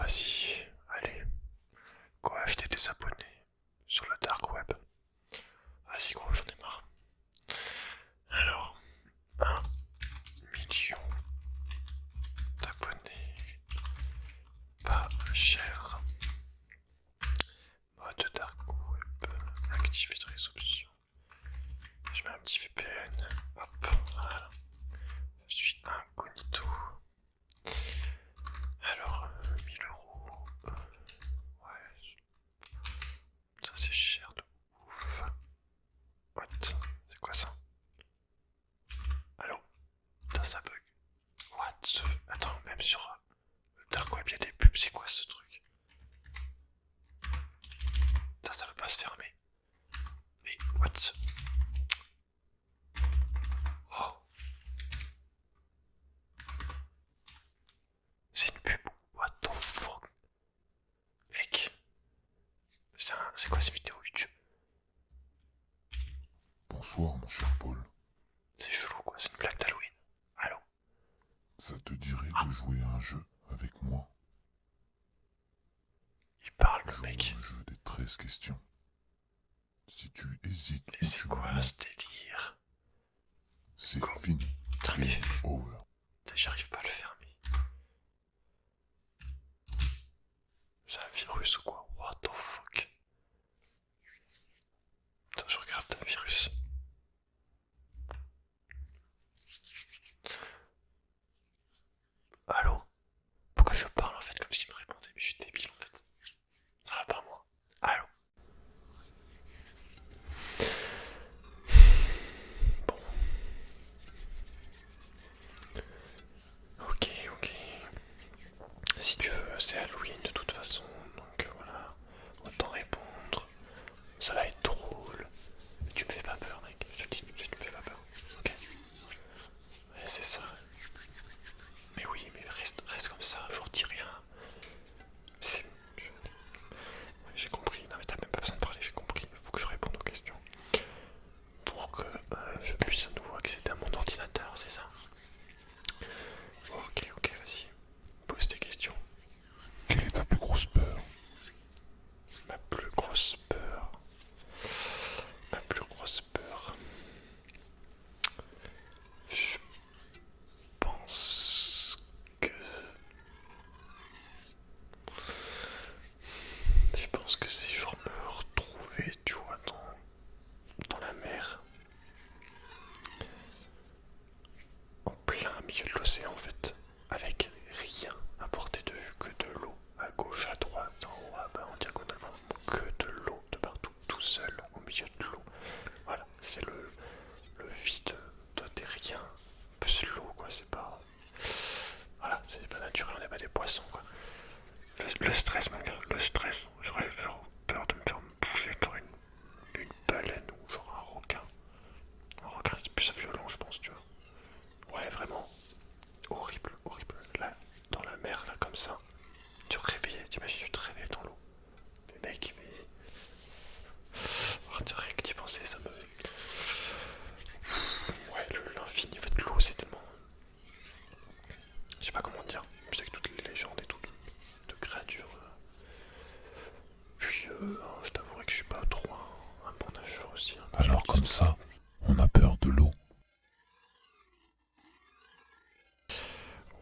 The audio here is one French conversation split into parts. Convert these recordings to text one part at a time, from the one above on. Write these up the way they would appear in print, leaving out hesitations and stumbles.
vas-y, allez, quoi acheter des abonnés sur le dark web. Vas-y gros, j'en ai marre. Alors, 1 million d'abonnés, pas cher. Mode dark web, activer dans les options. Je mets un petit VPN, hop, voilà. Je suis incognito. Alors, 1000 euros. Ouais, ça c'est cher de ouf. What? C'est quoi ça? Allô? Putain, ça bug. What? Attends, même sur le dark web, il y a des pubs, c'est quoi ce truc? Putain, ça veut pas se fermer. Mais what? Oh! C'est une pub? What the fuck? Mec! C'est quoi cette vidéo YouTube? Bonsoir mon cher Paul, C'est chelou quoi, c'est une blague d'Halloween. Allô? ça te dirait de jouer à un jeu avec moi? Il parle le Jouons mec. au jeu des 13 questions. Si tu hésites Mais ou c'est tu quoi mens, ce délire? c'est Go. fini. Putain mais Game over. j'arrive pas à le fermer. C'est un virus ou quoi? What the fuck? Putain, je regarde un virus. Allô? Pourquoi je parle en fait comme s'il me répondait? Mais je suis débile en fait. Ça va pas moi. Allô? Bon. Ok, ok. Si tu veux, c'est Halloween de toute façon. Donc voilà. Autant répondre. Ça va être drôle. Mais tu me fais pas peur, mec. Je te dis tout de suite, tu me fais pas peur. Ok? Ouais, c'est ça. Mais oui, mais reste comme ça, je dis rien. C'est. Ouais, j'ai compris. Non, mais t'as même pas besoin de parler, j'ai compris. Il faut que je réponde aux questions. Pour que je puisse à nouveau accéder à mon ordinateur, c'est ça? Ok, ok, vas-y. Pose tes questions. Quelle est ta plus grosse peur? Ma plus grosse peur. Ma plus grosse peur. Je pense que. Je pense que si je me retrouvais, tu vois, dans la mer, en plein milieu de l'océan en fait, avec rien à portée de vue que de l'eau, à gauche, à droite, en haut, à bas, en diagonalement, que de l'eau de partout, tout seul, au milieu de l'eau. Voilà, c'est le vide, toi t'es rien, plus l'eau quoi, c'est pas. Voilà, c'est pas naturel, on n'est pas des poissons quoi. Le stress, mon gars, le stress, j'aurais peur de me faire bouffer par une baleine ou genre un requin. Un requin c'est plus violent je pense, tu vois. Ouais, vraiment. Horrible, horrible. Là, dans la mer, là, comme ça. Tu te réveillais, t'imagines, tu te réveilles dans l'eau. Mais mec, mais. Oh, rien que d'y penser, ça me. Ouais, l'infini, en fait, l'eau, c'est tellement. Je sais pas comment dire. Je sais que toutes les légendes et tout de créatures. Puis, je t'avouerai que je suis pas trop un bon nageur aussi. Hein, Alors comme ça, on a peur de l'eau.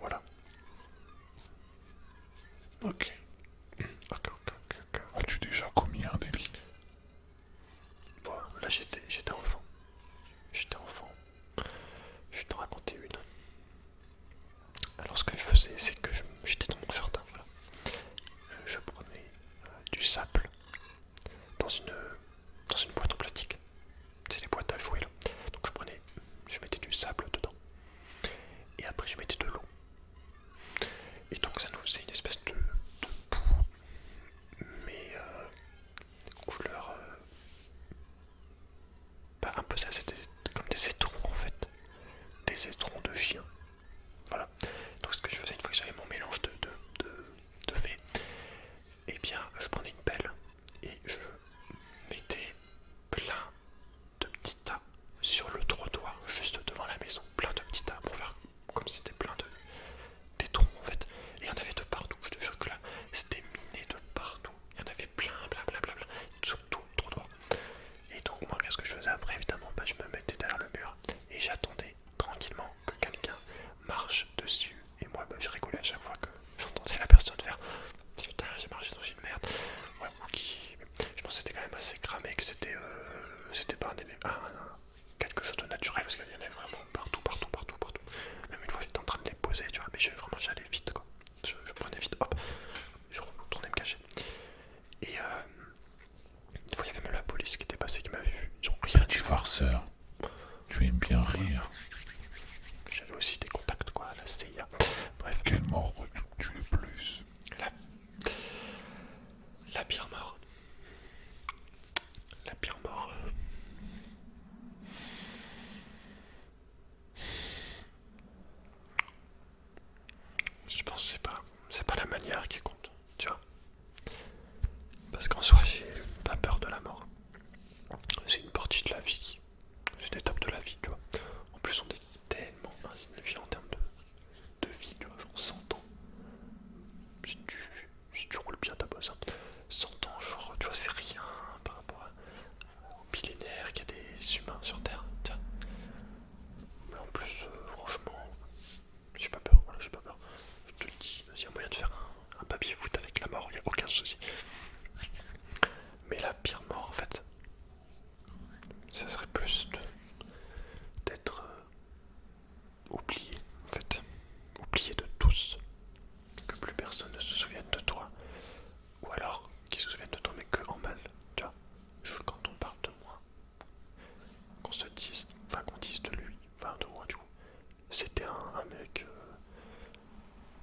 Voilà. Ok. Ok, ok, ok, ok. As-tu déjà commis un délit? Bon, là, j'étais enfant. J'étais enfant. Je vais t'en raconter une. Alors ce que je faisais, c'est que j'étais dans mon jardin, voilà. Je prenais du sable dans une boîte en plastique. C'est les boîtes à jouer là. Donc je mettais du sable dedans. Et après je mettais de l'eau. Et donc ça nous faisait une espèce de boue, mais couleur, bah, un peu ça, c'était comme des étrons en fait. Des étrons de chien. Voilà. Donc ce que je faisais une fois que j'avais mon mélange de fait, eh bien je prenais une pelle et je mettais plein de petits tas sur le trottoir juste devant la maison. Plein de petits tas pour faire comme si c'était plein de des trous en fait. Et il y en avait de partout, je te jure que là,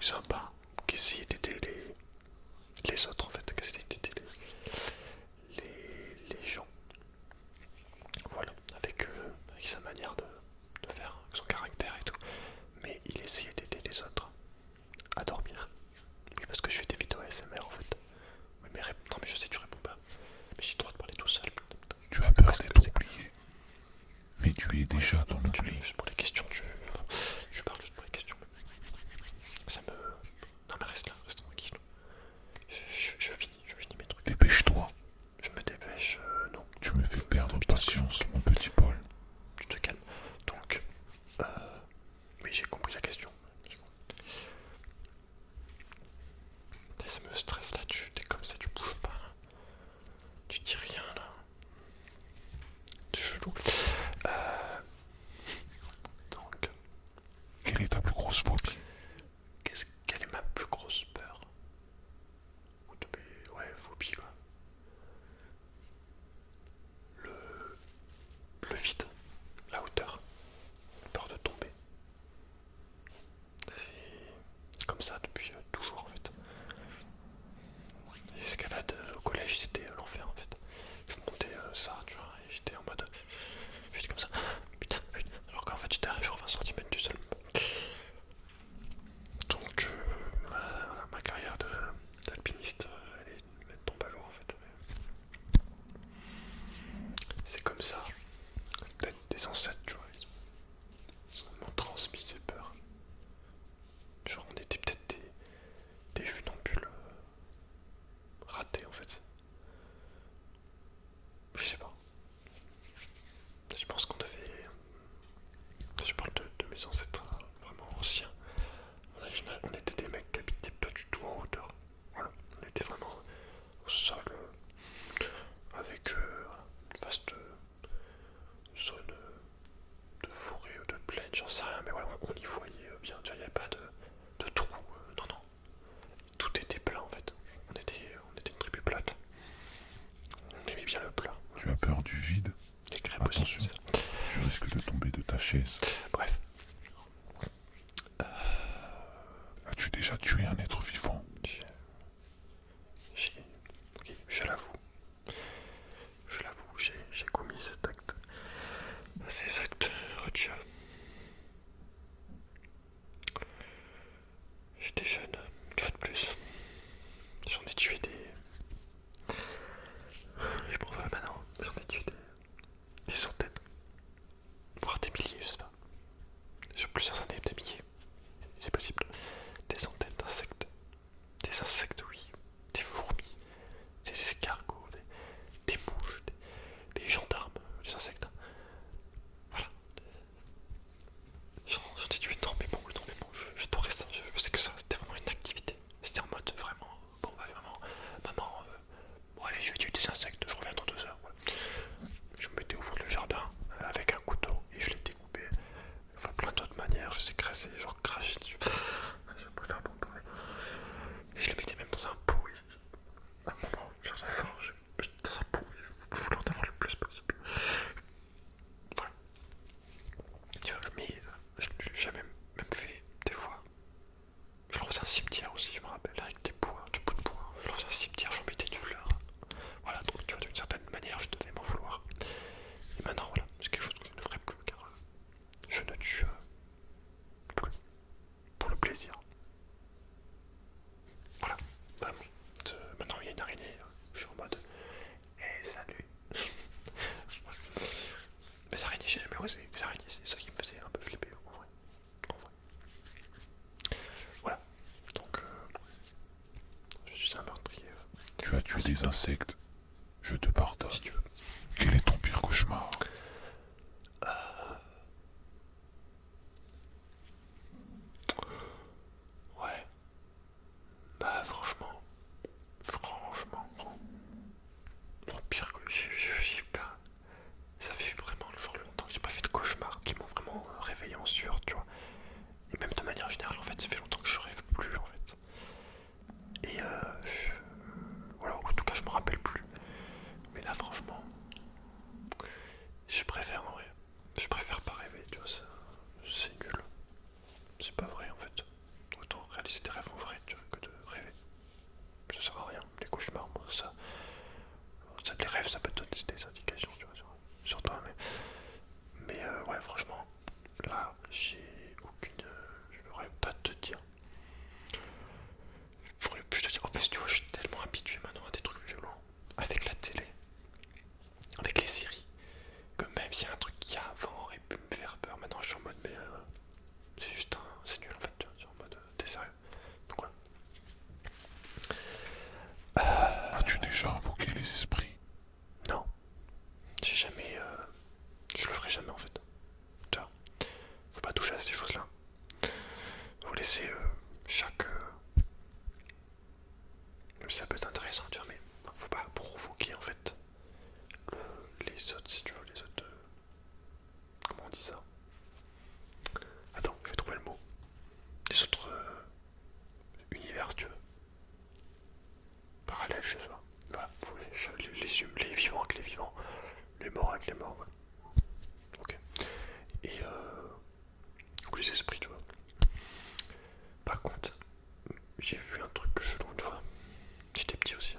sympa, qui essayait d'aider les autres en fait, qui essayait d'aider les gens. Voilà, avec sa manière de faire, avec son caractère et tout. Mais il essayait d'aider les autres à dormir. Oui, parce que je fais des vidéos ASMR en fait. Oui, mais non, mais je sais, tu réponds pas. Mais j'ai le droit de parler tout seul. Tu as peur d'être oublié. Mais tu es déjà dans l'oubli. Juste pour les questions, je parle juste pour les questions. Ça me. Non, mais reste tranquille. Je finis mes trucs. Dépêche-toi. Je me dépêche, non. Tu me fais perdre patience, mon petit Paul. Tu te calmes. Donc, oui, j'ai compris la question. Ça me stresse là, t'es comme ça, tu bouges pas là. Tu dis rien là. C'est chelou. Donc, Quelle est ta plus grosse phobie? quelle est ma plus grosse peur? Ouais, phobie quoi. Le vide, la hauteur, peur de tomber. C'est comme ça depuis toujours en fait. L'escalade au collège c'était l'enfer en fait. Je montais ça, tu vois, et j'étais en mode. J'étais comme ça, putain, putain. Alors qu'en fait j'étais à genre 20 cm du sol. Donc voilà, ma carrière d'alpiniste, elle tombe à l'eau en fait. C'est comme ça. Peut-être des ancêtres, tu vois. Ils m'ont transmis ces peurs. Genre on était peut-être des funambules ratés en fait. Je sais pas. Je pense qu'on devait. Je parle de mes ancêtres vraiment anciens. On était des mecs qui habitaient pas du tout en hauteur. Voilà. On était vraiment au sol avec une vaste zone de forêt ou de plaine, j'en sais rien, mais voilà, on y voyait bien. Tu vois, il n'y avait pas de trous. Non, non. Tout était plat en fait. On était une tribu plate. On aimait bien le plat. Tu as peur du vide? Les crêpes Attention, aussi. tu risques de tomber de ta chaise. Bref. As-tu déjà tué un être vivant? Ok, je l'avoue, j'ai commis cet acte. Ces actes rituels. J'étais jeune, une fois de plus. J'en ai tué des. Je m'en veux maintenant. J'en ai tué des centaines. Voire des milliers, je sais pas. Sur plusieurs années, des milliers. C'est possible. Des centaines d'insectes. Des insectes, oui. Des fourmis. Des escargots. Des mouches. Des gendarmes. Des insectes. Voilà. J'en ai tué énormément. J'adorais ça. Je sais que ça, c'était vraiment une activité. C'était en mode vraiment. Bon, bah, vraiment. Maman, bon, allez, je vais tuer des insectes. Je reviens dans 2 heures. Voilà. Je me mettais au fond du jardin avec un couteau et je les découpais. Enfin, plein d'autres manières. Je j'ai aucune. Je pourrais pas te dire. Je pourrais plus te dire. En plus, tu vois, je suis tellement habitué maintenant à des trucs violents. Avec la télé, avec les séries. Que même s'il y a un truc qui avant aurait pu me faire peur, maintenant je suis en mode, mais c'est juste un. C'est nul en fait, tu vois. Je suis en mode, t'es sérieux. Donc voilà. As-tu déjà invoqué les esprits? Non, j'ai jamais. Je le ferai jamais en fait. Tu vois, faut pas toucher à ces choses-là. Faut laisser chaque. Ça peut être intéressant, tu vois, mais faut pas provoquer en fait les autres, si tu veux, les autres. Comment on dit ça? Attends, je vais trouver le mot. Les autres univers, si tu veux. Parallèle, je sais pas. Voilà, faut les vivants avec les vivants, les morts avec les morts, ouais. Ok. Et ou les esprits, tu vois. Par contre, j'ai vu un truc chelou une fois. J'étais petit aussi.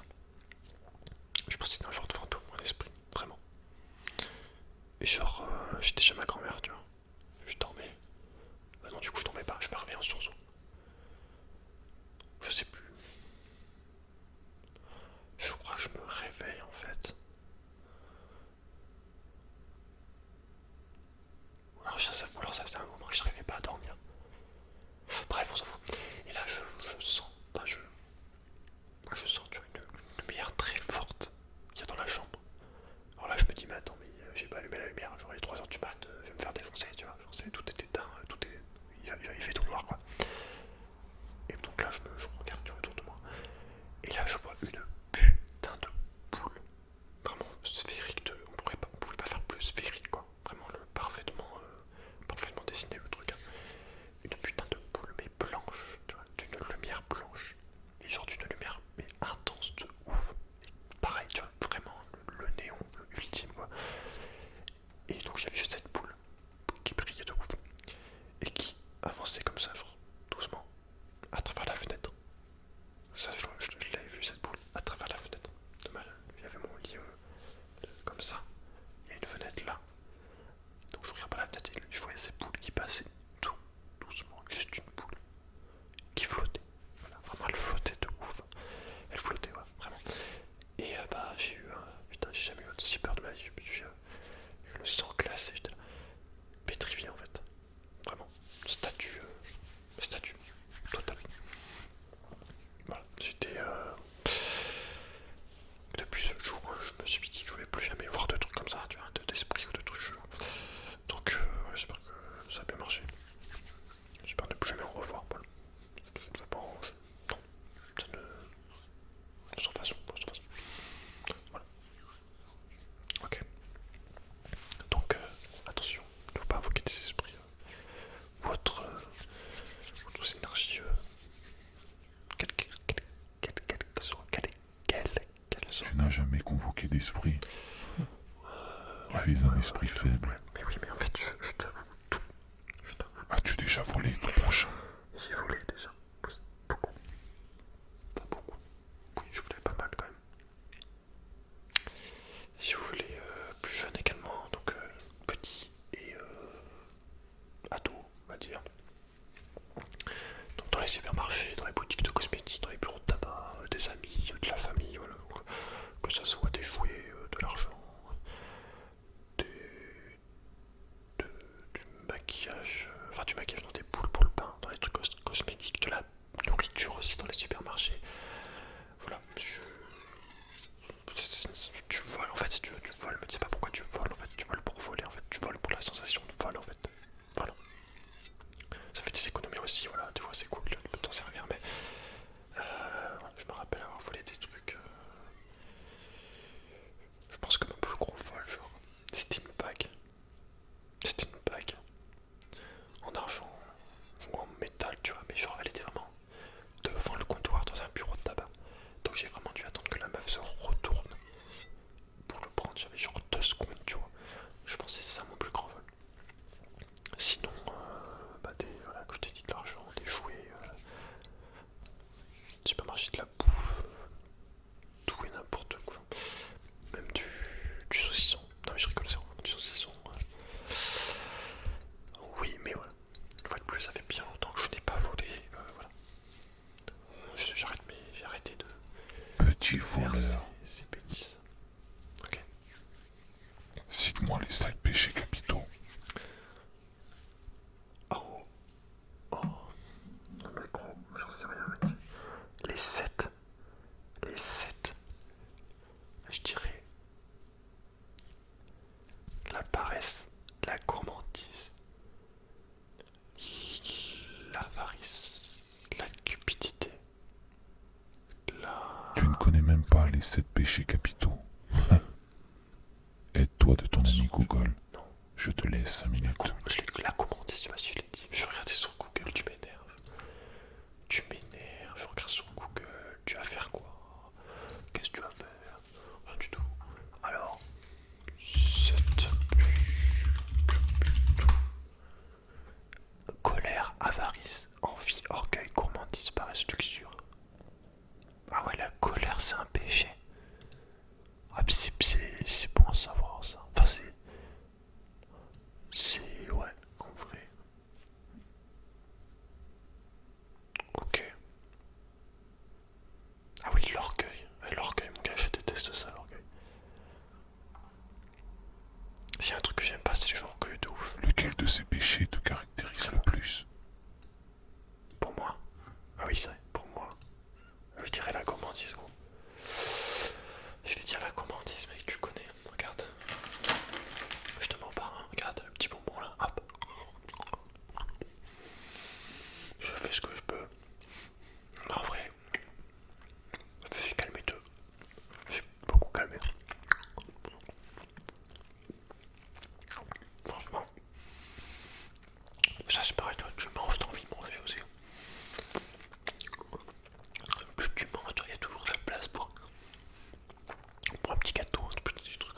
Je pense que c'était un genre de fantôme, un esprit, vraiment. Et genre, j'étais chez ma grand-mère, tu vois. Je dormais. Bah non, du coup, je dormais pas, je me réveillais en sursaut. Je sais plus. Je crois que je me réveille en fait. Ou alors ça faisait un moment que je n'arrivais pas à dormir. Bref, on s'en fout. Et là, je sens, enfin, je sens, tu vois, une lumière très forte qu'il y a dans la chambre. Alors là, je me dis, mais attends, mais j'ai pas allumé la lumière, genre il est 3h du mat, je vais me faire défoncer, tu vois. Genre, tout est éteint, tout est. Il fait tout noir, quoi. Et donc là, je regarde, tu vois, autour de moi. Et là, je vois une putain de boule. Vraiment sphérique, on pouvait pas faire plus sphérique, quoi. Vraiment parfaitement dessiné le truc, hein. Une putain de boule mais blanche, tu vois, d'une lumière blanche. Et genre d'une lumière mais intense de ouf. Et pareil, tu vois, vraiment le néon ultime, quoi. Et donc j'avais juste cette boule qui brillait de ouf. Et qui avançait comme ça, genre doucement, à travers la fenêtre. Ça, je l'avais vu cette boule à travers la fenêtre. Il y avait mon lit comme ça. Il y a une fenêtre là. Donc je regarde par la fenêtre et je voyais ces boules qui passaient tout doucement. Juste une boule qui flottait. Voilà, vraiment elle flottait de ouf. Elle flottait, ouais, vraiment. Et bah j'ai eu putain, j'ai jamais eu aussi peur de ma vie. Je me suis le sang glacé, j'étais là. Pétrifié en fait. Vraiment. Statue. Totale. Voilà, j'étais. Depuis ce jour, je me suis dit que je voulais plus jamais voir de trucs comme ça, tu vois, d'esprit ou de trucs. Donc, j'espère que ça a bien marché. J'espère ne plus jamais en revoir. Voilà. Je ne veux pas en. Non, ça ne. Sans façon, sans façon. Voilà. Ok. Donc, attention, il ne faut pas invoquer des esprits ou autres énergies, quelles que soient, qu'elles soient. Tu n'as jamais convoqué d'esprit. Tu es un esprit faible. Mais oui, mais en fait, je t'avoue tout. Je t'avoue. As-tu déjà volé ton prochain? J'ai volé déjà. Oui, beaucoup. Pas beaucoup. Oui, je voulais pas mal quand même. J'ai volé plus jeune également, donc petit et ado, on va dire. Donc dans les supermarchés, dans les boutiques de cosmétiques, dans les bureaux de tabac, des amis, de la famille, voilà. Que ça soit des jouets, de l'argent, des, du maquillage, enfin du maquillage dans des boules pour le bain, dans les trucs cosmétiques, de la nourriture aussi dans les supermarchés. Voilà, tu voles en fait, si tu veux, tu voles, mais tu sais pas pourquoi tu voles en fait, tu voles pour voler en fait, tu voles pour la sensation de vol en fait. Voilà. Ça fait des économies aussi, voilà, des fois c'est cool, tu peux t'en servir, mais voilà, je me rappelle avoir volé des trucs. Je pense que mon plus gros vol, genre, c'était une bague. C'était une bague en argent, avarice, envie, orgueil, gourmandise, paresse, luxure. Ah ouais, la colère c'est un péché. Ah, c'est bon à savoir ça. Enfin c'est ouais, en vrai. Ok. Ah oui, l'orgueil. L'orgueil, mon gars, je déteste ça, l'orgueil. S'il y a un truc que j'aime pas, c'est les gens orgueilleux de ouf. Lequel de ces péchés te caractérise le plus? Pour moi. Ah oui, c'est vrai, pour moi. Je dirais la gourmandise, gros. Je vais dire la gourmandise, mec, tu connais. Regarde. Je te mens pas, hein. Regarde le petit bonbon là. Hop. Je fais ce que je peux. Mais en vrai, ça me fait calmer deux. J'ai beaucoup calmé. Franchement. Ça c'est pareil, toi, tu manges, t'as envie de manger aussi. Plus tu manges, il y a toujours de la place pour un petit gâteau, un petit truc.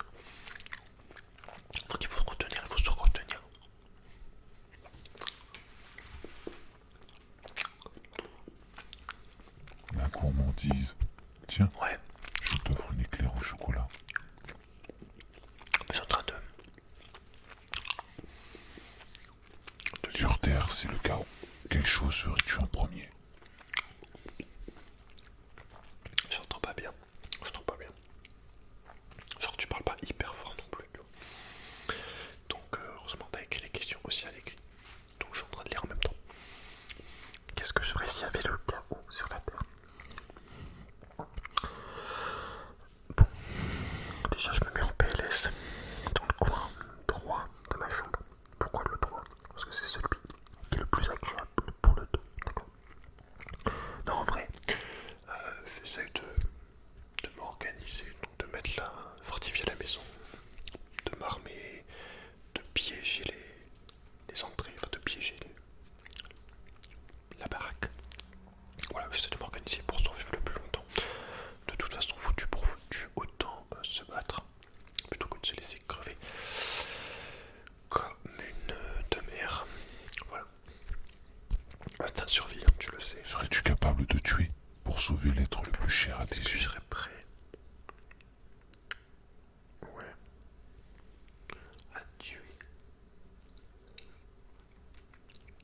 Donc il faut se retenir, il faut se retenir. La gourmandise. Tiens, Ouais, je t'offre une éclair au chocolat. je suis en train de Sur Terre, c'est le chaos. Quelle chose ferais-tu en premier? j'entends pas bien. J'entends pas bien. Genre tu parles pas hyper fort non plus. Donc heureusement t'as écrit les questions aussi à l'écrit. Donc je suis en train de lire en même temps. Qu'est-ce que je ferais s'il y avait le chaos sur la Terre? Bon, déjà je me mets en PLS dans le coin droit de ma chambre. Pourquoi le droit? Parce que c'est celui qui est le plus agréable pour le dos. D'accord. Non, en vrai, j'essaie de m'organiser, donc de mettre la, fortifier la maison, de m'armer, de piéger les entrées, enfin de piéger la baraque. Voilà, j'essaie de m'organiser pour survivre le plus longtemps. De toute façon, foutu pour foutu, autant se battre plutôt que de se laisser crever comme une demeure. Voilà. Instinct de survie, hein, tu le sais. Serais-tu capable de tuer pour sauver l'être le plus cher à tes Est-ce que je yeux? serais prêt? Ouais. À tuer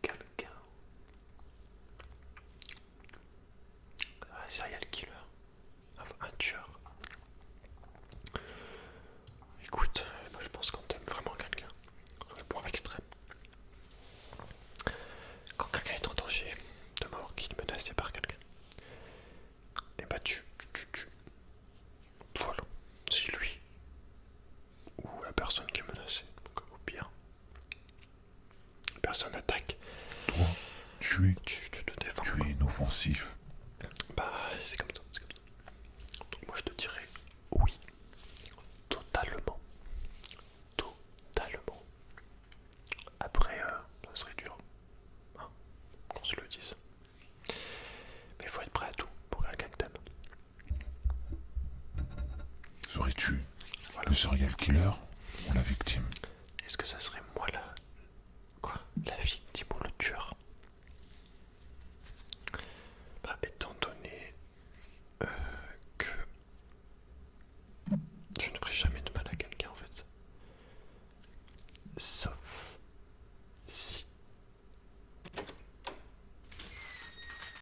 quelqu'un. Un serial killer. Un tueur. Écoute, moi je pense qu'on t'aime vraiment quelqu'un. Sur le point extrême. Quand quelqu'un est en danger de mort, qu'il est menacé par quelqu'un, et bah tu. Voilà. C'est lui. Ou la personne qui est menacée. Donc, ou bien. La personne attaque. Toi, tuer, Tu te défends. tu es inoffensif. Bah, c'est comme ça. Donc moi je te dirais oui. Totalement. Totalement. Après, ça serait dur. Hein, qu'on se le dise. Mais il faut être prêt à tout pour quelqu'un que t'aimes. Serais-tu Voilà. le serial killer